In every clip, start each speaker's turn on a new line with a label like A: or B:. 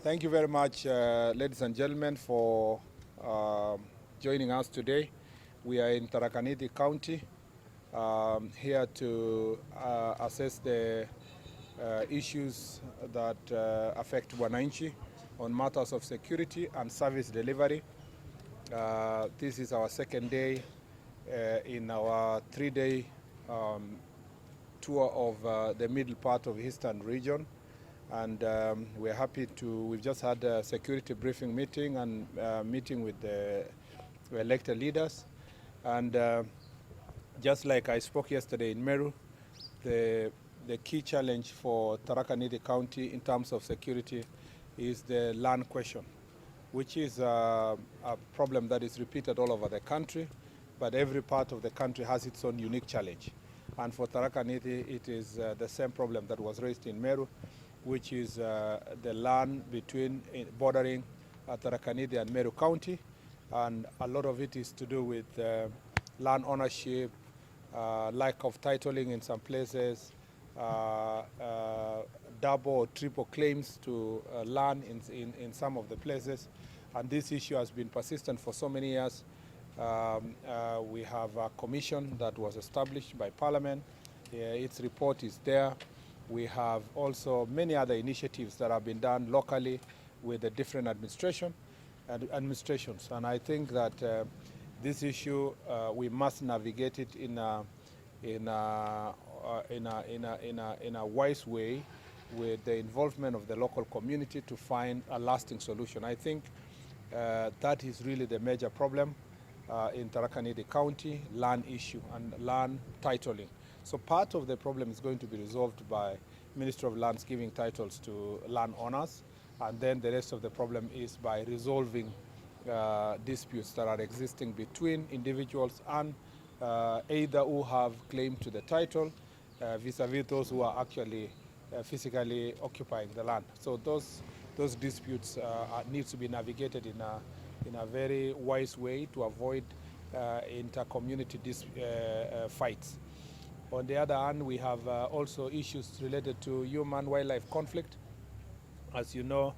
A: Thank you very much, ladies and gentlemen, for joining us today. We are in Tharaka County, here to assess the issues that affect Wananchi on matters of security and service delivery. This is our second day in our three-day tour of the middle part of Eastern region. And we're happy we've just had a security briefing meeting and meeting with the elected leaders. And just like I spoke yesterday in Meru, the key challenge for Tharaka County in terms of security is the land question, which is a problem that is repeated all over the country, but every part of the country has its own unique challenge. And for Tharaka it is the same problem that was raised in Meru, which is the land bordering Tharaka and Meru County. And a lot of it is to do with land ownership, lack of titling in some places, double or triple claims to land in some of the places. And this issue has been persistent for so many years. We have a commission that was established by Parliament. Its report is there. We have also many other initiatives that have been done locally with the different administrations. And I think that this issue, we must navigate it in a wise way with the involvement of the local community to find a lasting solution. I think that is really the major problem in Tharaka County, land issue and land titling. So part of the problem is going to be resolved by Ministry of Lands giving titles to landowners, and then the rest of the problem is by resolving disputes that are existing between individuals and either who have claim to the title vis-a-vis those who are actually physically occupying the land. So those disputes need to be navigated in a very wise way to avoid inter-community fights. On the other hand, we have also issues related to human-wildlife conflict. As you know,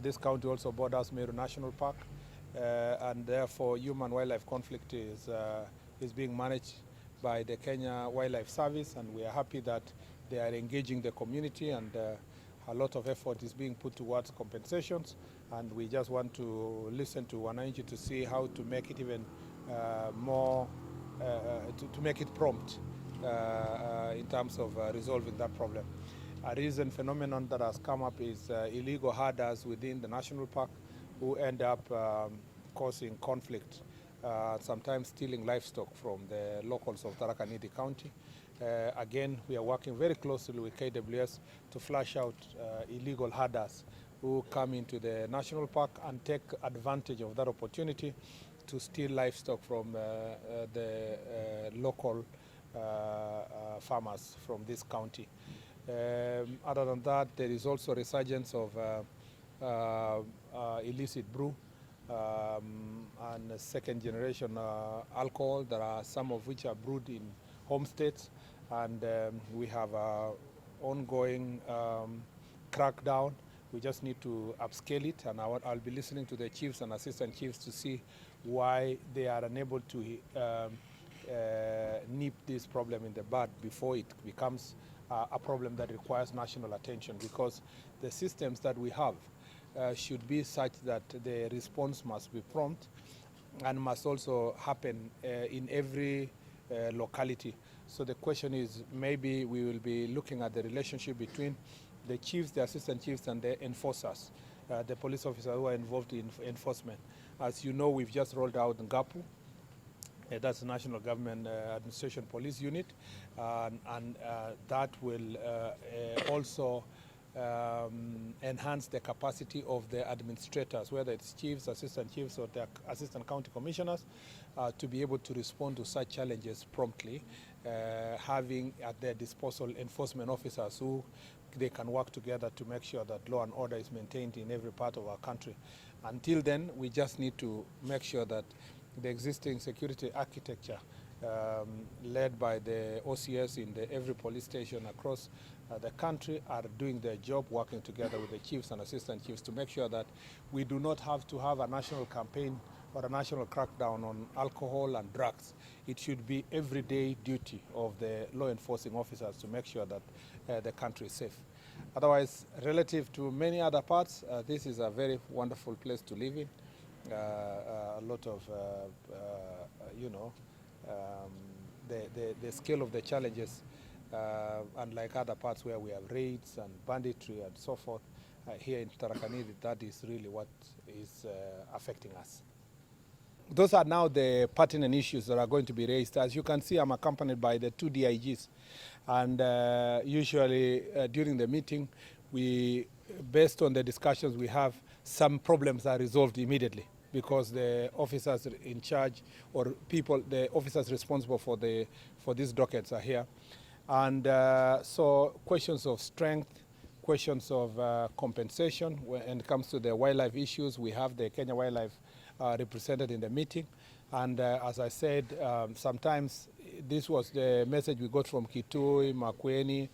A: this county also borders Meru National Park, and therefore human-wildlife conflict is being managed by the Kenya Wildlife Service, and we are happy that they are engaging the community, and a lot of effort is being put towards compensations, and we just want to listen to Wananchi to see how to make it even more, to make it prompt in terms of resolving that problem. A recent phenomenon that has come up is illegal herders within the national park who end up causing conflict, sometimes stealing livestock from the locals of Tharaka County. Again, we are working very closely with KWS to flush out illegal herders who come into the national park and take advantage of that opportunity to steal livestock from the local farmers from this county. Other than that, there is also a resurgence of illicit brew and second generation alcohol. There are some of which are brewed in homesteads, and we have an ongoing crackdown. We just need to upscale it, and I'll be listening to the chiefs and assistant chiefs to see why they are unable to nip this problem in the bud before it becomes a problem that requires national attention, because the systems that we have should be such that the response must be prompt and must also happen in every locality. So the question is, maybe we will be looking at the relationship between the chiefs, the assistant chiefs, and the enforcers, the police officers who are involved in enforcement. As you know, we've just rolled out Ngapu. That's the National Government Administration Police Unit, and that will also enhance the capacity of the administrators, whether it's chiefs, assistant chiefs, or the assistant county commissioners, to be able to respond to such challenges promptly, having at their disposal enforcement officers who they can work together to make sure that law and order is maintained in every part of our country. Until then, we just need to make sure that the existing security architecture led by the OCS in every police station across the country are doing their job, working together with the chiefs and assistant chiefs to make sure that we do not have to have a national campaign or a national crackdown on alcohol and drugs. It should be everyday duty of the law enforcing officers to make sure that the country is safe. Otherwise, relative to many other parts, this is a very wonderful place to live in. A lot of, the scale of the challenges, unlike other parts where we have raids and banditry and so forth, here in Tharaka, that is really what is affecting us. Those are now the pertinent issues that are going to be raised. As you can see, I'm accompanied by the 2 DIGs. And usually during the meeting, based on the discussions we have, some problems are resolved immediately because the officers in charge or the officers responsible for these dockets are here. And so questions of strength, questions of compensation, when it comes to the wildlife issues, we have the Kenya Wildlife represented in the meeting. And as I said, sometimes this was the message we got from Kitui, Makueni,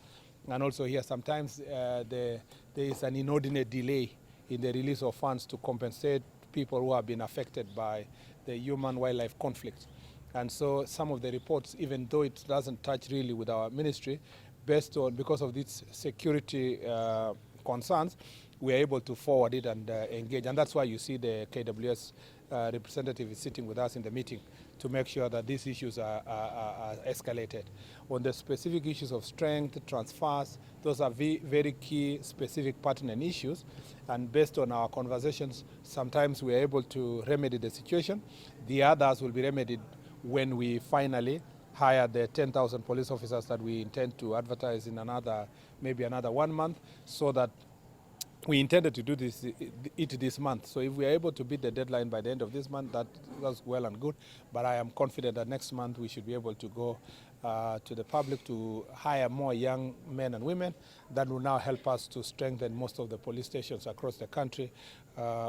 A: and also here sometimes there is an inordinate delay in the release of funds to compensate people who have been affected by the human-wildlife conflict. And so some of the reports, even though it doesn't touch really with our ministry, because of these security concerns, we are able to forward it and engage. And that's why you see the KWS representative is sitting with us in the meeting to make sure that these issues are escalated. On the specific issues of strength, transfers, those are very key specific pertinent issues. And based on our conversations, sometimes we are able to remedy the situation. The others will be remedied when we finally hire the 10,000 police officers that we intend to advertise in maybe another 1 month, so that we intended to do this month. So if we are able to beat the deadline by the end of this month, that's well and good. But I am confident that next month we should be able to go to the public to hire more young men and women that will now help us to strengthen most of the police stations across the country,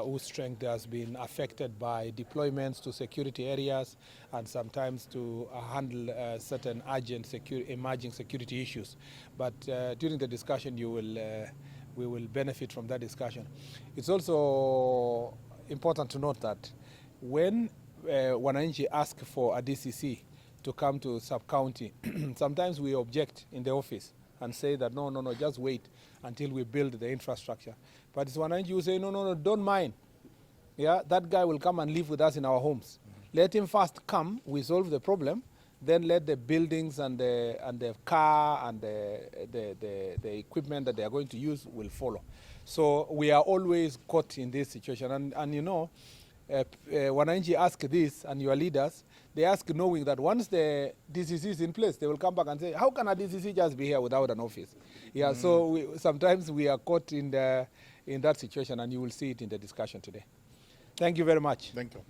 A: whose strength has been affected by deployments to security areas and sometimes to handle certain urgent emerging security issues. But during the discussion, we will benefit from that discussion. It's also important to note that when wananchi ask for a DCC to come to sub-county, sometimes we object in the office and say that no, just wait until we build the infrastructure. But it's wananchi who say, no, don't mind. Yeah, that guy will come and live with us in our homes. Let him first come, we solve the problem, then let the buildings and the car and the equipment that they are going to use will follow. So we are always caught in this situation. And you know, wananchi ask this, and your leaders, they ask knowing that once the DCC is in place, they will come back and say, how can a DCC just be here without an office? Yeah, so sometimes we are caught in that situation, and you will see it in the discussion today. Thank you very much.
B: Thank you.